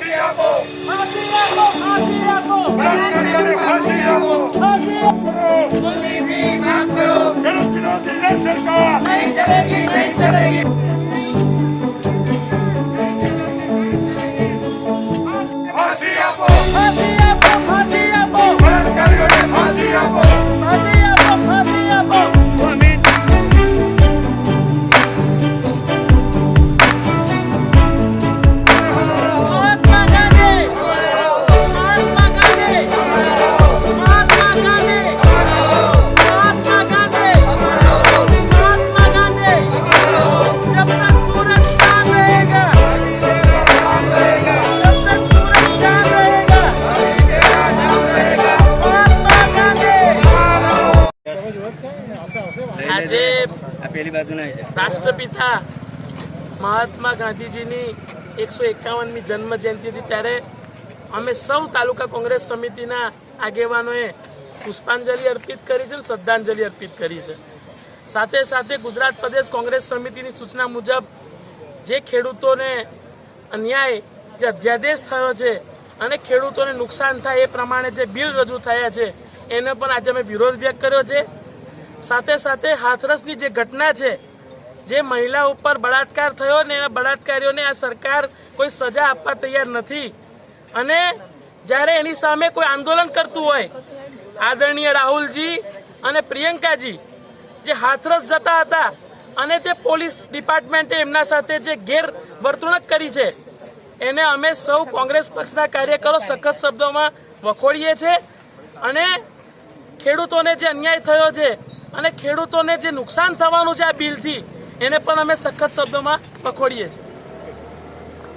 फांसी आपो फांसी आपो फांसी आपो बलात्कारियों फांसी आपो फांसी सुन्नी भी माफ करो जन्म विरोधी जन सरकार नहीं चलेगी नहीं चलेगी फांसी आपो फांसी आपो फांसी आपो बलात्कारियों फांसी आपो फांसी आपो फांसी आपो महात्मा गांधी महात्मा गांधी महात्मा गांधी महात्मा गांधी महात्मा गांधी जब तक सूरज चांद रहेगा जब तक सूरज चांद रहेगा महात्मा गांधी આજે રાષ્ટ્રપિતા મહાત્મા ગાંધીજીની 151મી જન્મ જયંતિ હતી ત્યારે અમે સૌ તાલુકા કોંગ્રેસ સમિતિના આગેવાનોએ પુષ્પાંજલિ અર્પિત કરી છે અને શ્રદ્ધાંજલિ અર્પિત કરી છે. સાથે સાથે ગુજરાત પ્રદેશ કોંગ્રેસ સમિતિની સૂચના મુજબ જે ખેડૂતોને અન્યાય જે અધ્યાદેશ થયો છે અને ખેડૂતોને નુકસાન થાય એ પ્રમાણે જે બિલ રજૂ થયા છે એને પણ આજે અમે વિરોધ વ્યક્ત કર્યો છે. સાથે સાથે હાથરસની જે ઘટના છે જે મહિલા ઉપર બળાત્કાર થયો ને એના બળાત્કારીઓને આ સરકાર કોઈ સજા આપવા તૈયાર નથી અને જ્યારે એની સામે કોઈ આંદોલન કરતું હોય આદરણીય રાહુલજી અને પ્રિયંકાજી જે હાથરસ જતા હતા અને જે પોલીસ ડિપાર્ટમેન્ટે એમના સાથે જે ગેરવર્તણૂક કરી છે એને અમે સૌ કોંગ્રેસ પક્ષના કાર્યકરો સખત શબ્દોમાં વખોડીએ છીએ અને ખેડૂતોને જે અન્યાય થયો છે અને ખેડૂતોને જે નુકસાન થવાનું છે આ બિલથી એને પણ અમે સખત શબ્દોમાં વખોડીએ છીએ.